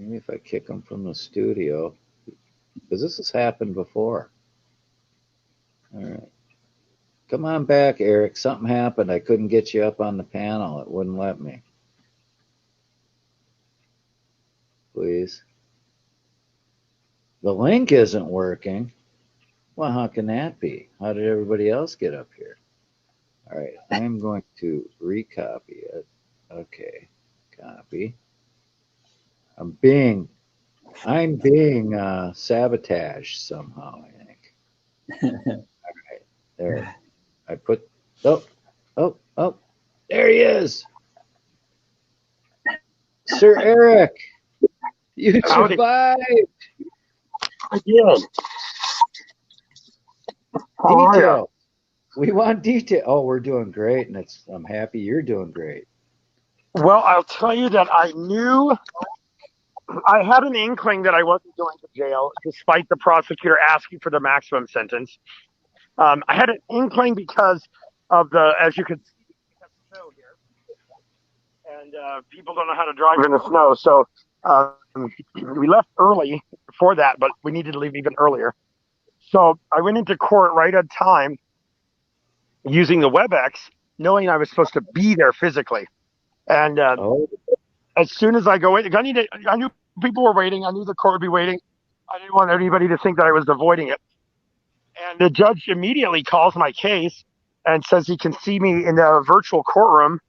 Maybe if I kick him from the studio, because this has happened before. All right. Come on back, Eric. Something happened. I couldn't get you up on the panel. It wouldn't let me. Please. The link isn't working. Well, how can that be? How did everybody else get up here? All right. I'm going to recopy it. Okay. Copy. I'm being sabotaged somehow, I think. All right. There. I put. Oh, oh. There he is. Sir Eric. You Howdy. survived. I did. How are ya? Detail. We want detail. Oh, we're doing great, and I'm happy you're doing great. Well, I'll tell you that I had an inkling that I wasn't going to jail, despite the prosecutor asking for the maximum sentence. I had an inkling because of as you can see, we have snow here, and people don't know how to drive in the snow. So we left early for that, but we needed to leave even earlier. So I went into court right at time using the WebEx, knowing I was supposed to be there physically. And Oh, as soon as I go in, I knew people were waiting. I knew the court would be waiting. I didn't want anybody to think that I was avoiding it. And the judge immediately calls my case and says he can see me in the virtual courtroom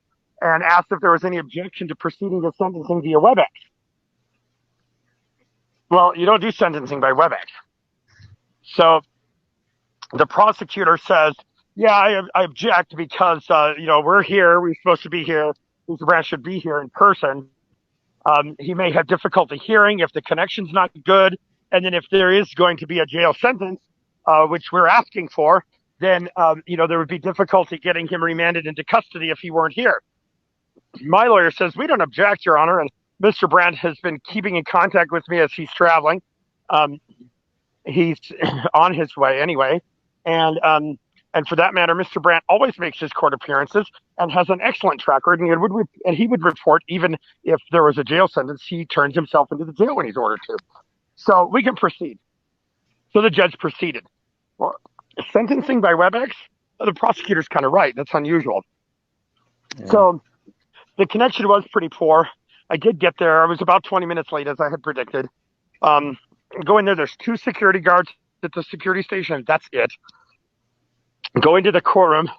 and asked if there was any objection to proceeding to sentencing via WebEx. Well, you don't do sentencing by WebEx. So the prosecutor says, yeah, I object because, we're here. We're supposed to be here. Mr. Brandt should be here in person. He may have difficulty hearing if the connection's not good. And then if there is going to be a jail sentence, which we're asking for, then, there would be difficulty getting him remanded into custody if he weren't here. My lawyer says, we don't object, Your Honor. And Mr. Brandt has been keeping in contact with me as he's traveling. He's on his way anyway. And for that matter, Mr. Brandt always makes his court appearances and has an excellent track record. And he would report even if there was a jail sentence, he turns himself into the jail when he's ordered to. So we can proceed. So the judge proceeded. Well, sentencing by WebEx, the prosecutor's kind of right. That's unusual. yeah. So the connection was pretty poor. I did get there. I was about 20 minutes late, as I had predicted. Go in there. There's 2 security guards at the security station. That's it. Go into the courtroom.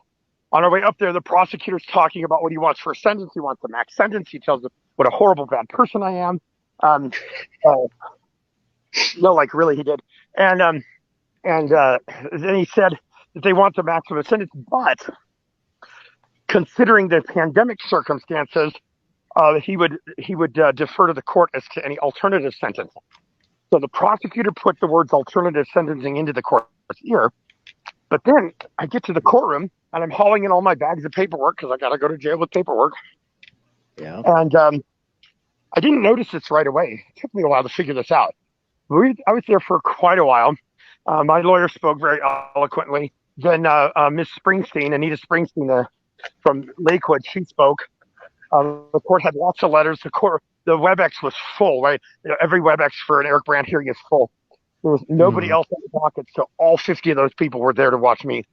On our way up there, the prosecutor's talking about what he wants for a sentence. He wants the max sentence. He tells us what a horrible, bad person I am. No, like really, he did. And then he said that they want the maximum sentence, but considering the pandemic circumstances, he would defer to the court as to any alternative sentence. So the prosecutor put the words alternative sentencing into the court's ear. But then I get to the courtroom and I'm hauling in all my bags of paperwork because I got to go to jail with paperwork. Yeah. And I didn't notice this right away. It took me a while to figure this out. I was there for quite a while. My lawyer spoke very eloquently. Then Miss Springsteen, Anita Springsteen from Lakewood, she spoke. The court had lots of letters. The WebEx was full, right? Every WebEx for an Eric Brandt hearing is full. There was nobody else on the docket, so all 50 of those people were there to watch me.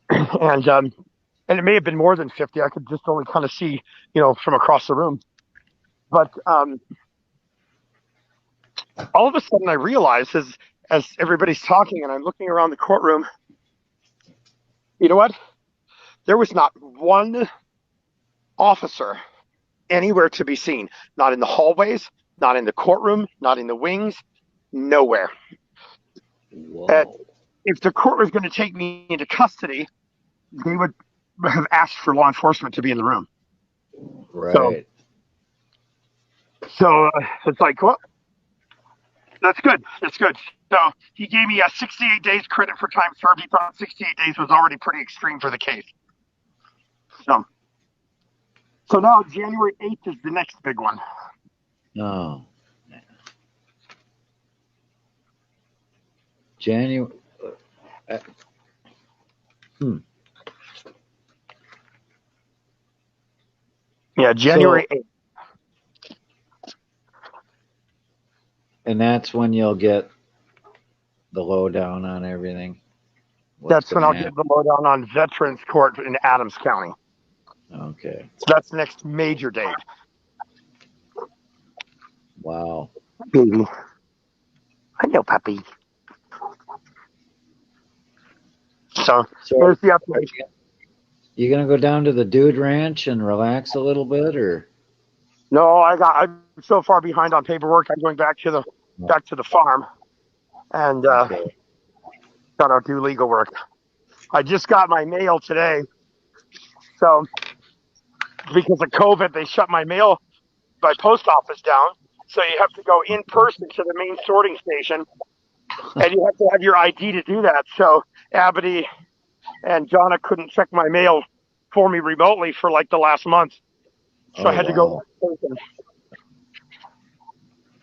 And it may have been more than 50. I could just only kind of see, from across the room. But all of a sudden I realized as everybody's talking and I'm looking around the courtroom, you know what? There was not one officer anywhere to be seen. Not in the hallways, not in the courtroom, not in the wings, nowhere. If the court was going to take me into custody, they would have asked for law enforcement to be in the room. Right. So it's like, well, that's good. That's good. So he gave me a 68 days credit for time served. He thought 68 days was already pretty extreme for the case. So now January 8th is the next big one. No. January. Yeah, January 8th. And that's when you'll get the lowdown on everything. That's when I'll get the lowdown on Veterans Court in Adams County. Okay. So that's the next major date. Wow. Baby. I know, puppy. So there's the update. You gonna go down to the Dude Ranch and relax a little bit, or? No, I'm so far behind on paperwork. I'm going back to the farm and gotta do legal work. I just got my mail today. So because of COVID, they shut my post office down. So you have to go in person to the main sorting station, and you have to have your ID to do that. So Abity and Jonna couldn't check my mail for me remotely for like the last month. So I had to go in person.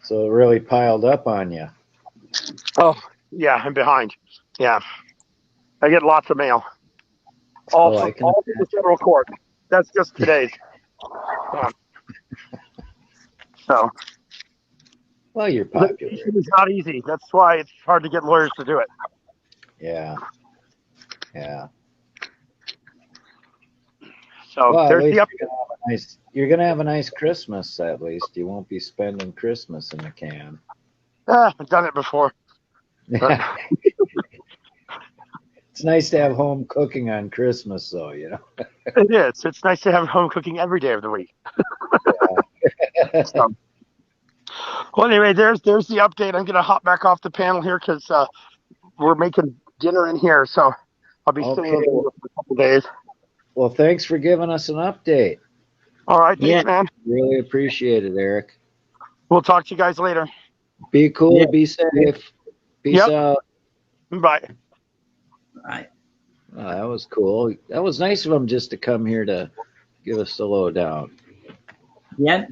So it really piled up on you. Oh, yeah, I'm behind. Yeah. I get lots of mail. All from the federal court. That's just today's. So. Well, you're popular. It's not easy. That's why it's hard to get lawyers to do it. Yeah. Yeah. So well, there's the update. You're gonna have a nice Christmas at least. You won't be spending Christmas in the can. I've done it before. It's nice to have home cooking on Christmas, though. You know. It is. It's nice to have home cooking every day of the week. So, well, anyway, there's the update. I'm gonna hop back off the panel here because we're making dinner in here, so I'll be staying in here for a couple days. Well, thanks for giving us an update. All right, thanks, man. Really appreciate it, Eric. We'll talk to you guys later. Be cool. Be safe. Peace out. Bye. Bye. Oh, that was cool. That was nice of him just to come here to give us the lowdown. Yeah.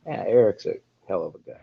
Yeah, Eric's a hell of a guy.